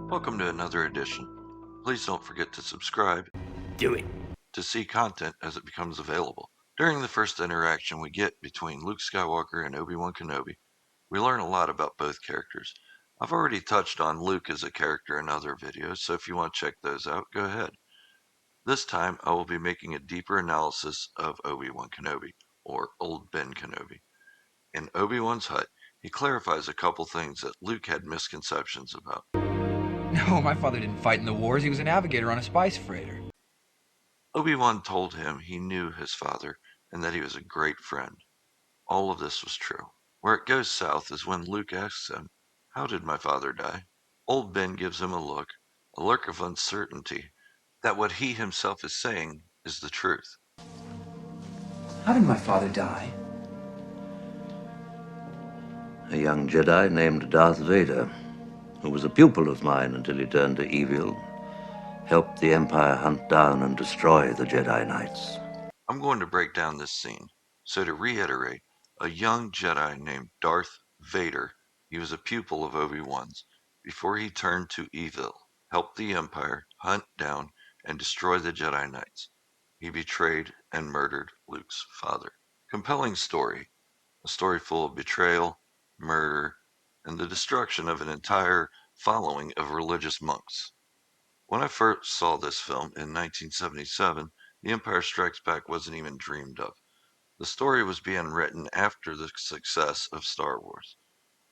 Welcome to another edition. Please don't forget to subscribe Do it. to see content as it becomes available. During the first interaction we get between Luke Skywalker and Obi-Wan Kenobi, we learn a lot about both characters. I've already touched on Luke as a character in other videos, so if you want to check those out, go ahead. This time I will be making a deeper analysis of Obi-Wan Kenobi, or Old Ben Kenobi. In Obi-Wan's hut, he clarifies a couple things that Luke had misconceptions about. No, my father didn't fight in the wars. He was a navigator on a spice freighter. Obi-Wan told him he knew his father and that he was a great friend. All of this was true. Where it goes south is when Luke asks him, "How did my father die?" Old Ben gives him a look of uncertainty, that what he himself is saying is the truth. How did my father die? A young Jedi named Darth Vader, who was a pupil of mine until he turned to evil, helped the Empire hunt down and destroy the Jedi Knights. I'm going to break down this scene. So to reiterate, a young Jedi named Darth Vader, he was a pupil of Obi-Wan's, before he turned to evil, helped the Empire hunt down and destroy the Jedi Knights. He betrayed and murdered Luke's father. Compelling story, a story full of betrayal, murder, and the destruction of an entire following of religious monks. When I first saw this film in 1977, The Empire Strikes Back wasn't even dreamed of. The story was being written after the success of Star Wars.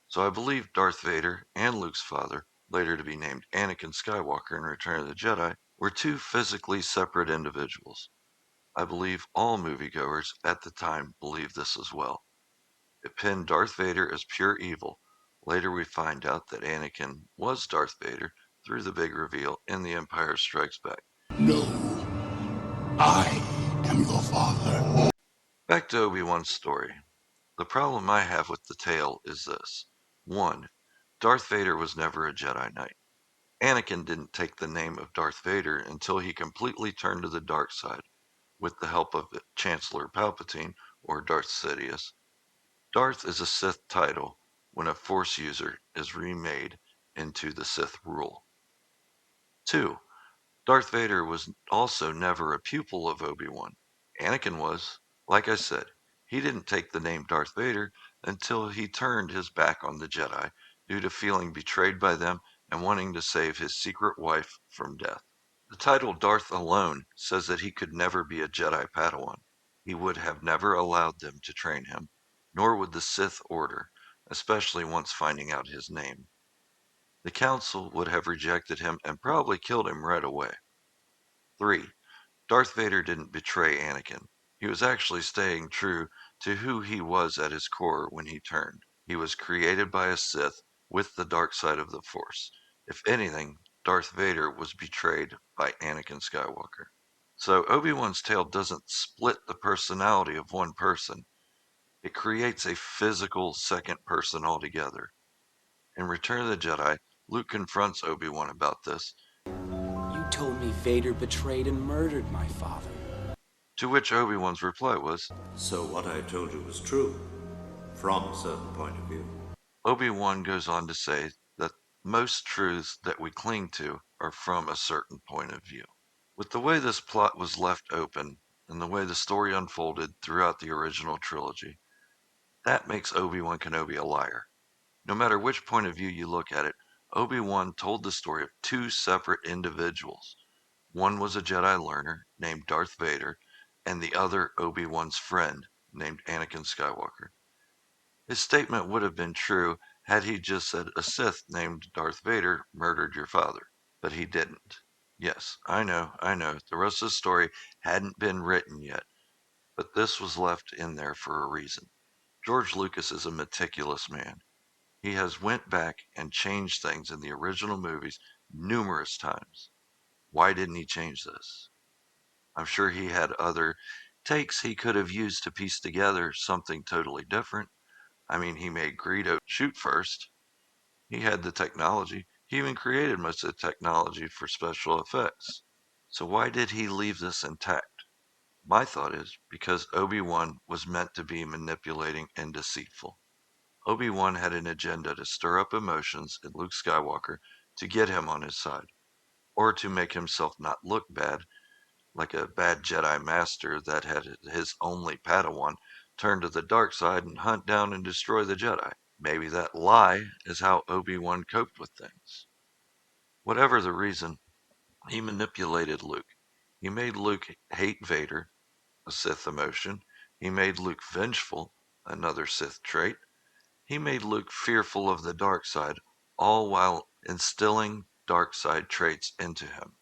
So I believe Darth Vader and Luke's father, later to be named Anakin Skywalker in Return of the Jedi, were two physically separate individuals. I believe all moviegoers at the time believed this as well. It pinned Darth Vader as pure evil. Later we find out that Anakin was Darth Vader through the big reveal in The Empire Strikes Back. No, I am your father. Back to Obi-Wan's story. The problem I have with the tale is this. 1. Darth Vader was never a Jedi Knight. Anakin didn't take the name of Darth Vader until he completely turned to the dark side, with the help of Chancellor Palpatine or Darth Sidious. Darth is a Sith title when a Force user is remade into the Sith rule. 2. Darth Vader was also never a pupil of Obi-Wan. Anakin was. Like I said, he didn't take the name Darth Vader until he turned his back on the Jedi due to feeling betrayed by them and wanting to save his secret wife from death. The title Darth alone says that he could never be a Jedi Padawan. He would have never allowed them to train him, nor would the Sith Order, especially once finding out his name. The Council would have rejected him and probably killed him right away. 3. Darth Vader didn't betray Anakin. He was actually staying true to who he was at his core when he turned. He was created by a Sith with the dark side of the Force. If anything, Darth Vader was betrayed by Anakin Skywalker. So Obi-Wan's tale doesn't split the personality of one person. It creates a physical second person altogether. In Return of the Jedi, Luke confronts Obi-Wan about this, You told me Vader betrayed and murdered my father. to which Obi-Wan's reply was, So what I told you was true, from a certain point of view. Obi-Wan goes on to say that most truths that we cling to are from a certain point of view. With the way this plot was left open and the way the story unfolded throughout the original trilogy, that makes Obi-Wan Kenobi a liar. No matter which point of view you look at it, Obi-Wan told the story of two separate individuals. One was a Jedi learner named Darth Vader, and the other Obi-Wan's friend named Anakin Skywalker. His statement would have been true had he just said a Sith named Darth Vader murdered your father, but he didn't. Yes, I know, the rest of the story hadn't been written yet, but this was left in there for a reason. George Lucas is a meticulous man. He has went back and changed things in the original movies numerous times. Why didn't he change this? I'm sure he had other takes he could have used to piece together something totally different. I mean, he made Greedo shoot first. He had the technology. He even created most of the technology for special effects. So why did he leave this intact? My thought is because Obi-Wan was meant to be manipulating and deceitful. Obi-Wan had an agenda to stir up emotions in Luke Skywalker to get him on his side, or to make himself not look bad, like a bad Jedi Master that had his only Padawan turn to the dark side and hunt down and destroy the Jedi. Maybe that lie is how Obi-Wan coped with things. Whatever the reason, he manipulated Luke. He made Luke hate Vader, a Sith emotion. He made Luke vengeful, another Sith trait. He made Luke fearful of the dark side, all while instilling dark side traits into him.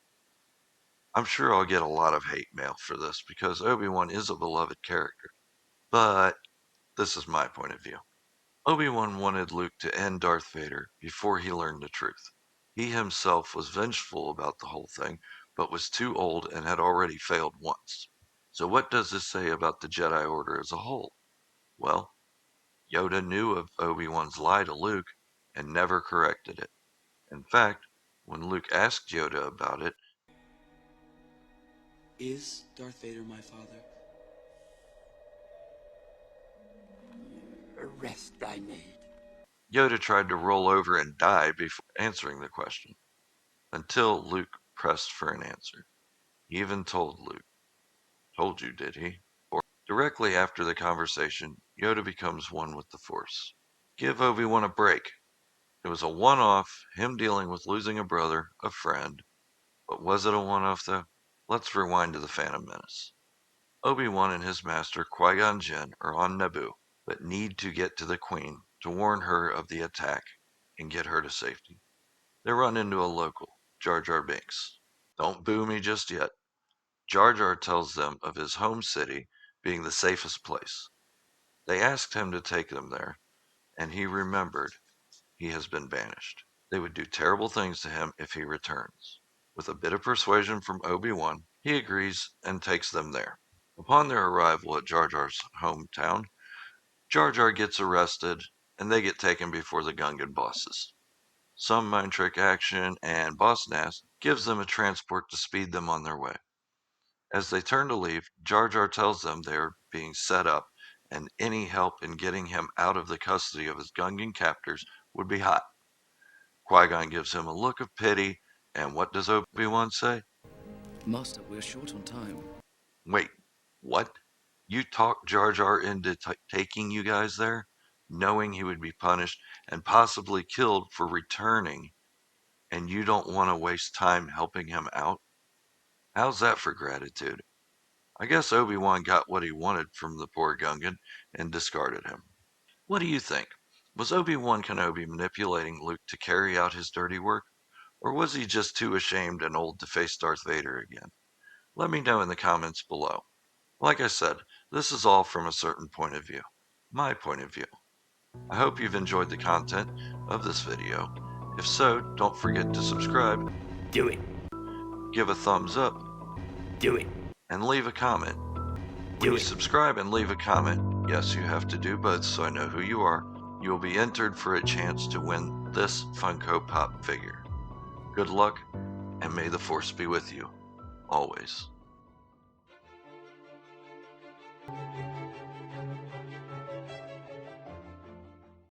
I'm sure I'll get a lot of hate mail for this because Obi-Wan is a beloved character. But this is my point of view. Obi-Wan wanted Luke to end Darth Vader before he learned the truth. He himself was vengeful about the whole thing, but was too old and had already failed once. So what does this say about the Jedi Order as a whole? Well, Yoda knew of Obi-Wan's lie to Luke and never corrected it. In fact, when Luke asked Yoda about it, Is Darth Vader my father? Arrest thy maid. Yoda tried to roll over and die before answering the question, until Luke pressed for an answer. He even told Luke, "Told you, did he?" Or directly after the conversation, Yoda becomes one with the Force. Give Obi-Wan a break. It was a one-off, him dealing with losing a brother, a friend. But was it a one-off, though? Let's rewind to the Phantom Menace. Obi-Wan and his master Qui-Gon Jinn are on Naboo, but need to get to the Queen to warn her of the attack and get her to safety. They run into a local, Jar Jar Binks. Don't boo me just yet. Jar Jar tells them of his home city being the safest place. They asked him to take them there, and he remembered he has been banished. They would do terrible things to him if he returns. With a bit of persuasion from Obi-Wan, he agrees and takes them there. Upon their arrival at Jar Jar's hometown, Jar Jar gets arrested and they get taken before the Gungan bosses. Some mind trick action, and Boss Nass gives them a transport to speed them on their way. As they turn to leave, Jar Jar tells them they are being set up, and any help in getting him out of the custody of his Gungan captors would be hot. Qui-Gon gives him a look of pity, and what does Obi-Wan say? Master, we're short on time. Wait, what? You talked Jar Jar into taking you guys there, knowing he would be punished and possibly killed for returning, and you don't want to waste time helping him out? How's that for gratitude? I guess Obi-Wan got what he wanted from the poor Gungan and discarded him. What do you think? Was Obi-Wan Kenobi manipulating Luke to carry out his dirty work? Or was he just too ashamed and old to face Darth Vader again? Let me know in the comments below. Like I said, this is all from a certain point of view. My point of view. I hope you've enjoyed the content of this video. If so, don't forget to subscribe, Do it. give a thumbs up, Do it. and leave a comment. When Do you it. subscribe and leave a comment, yes, you have to do both so I know who you are, you will be entered for a chance to win this Funko Pop figure. Good luck, and may the Force be with you, always.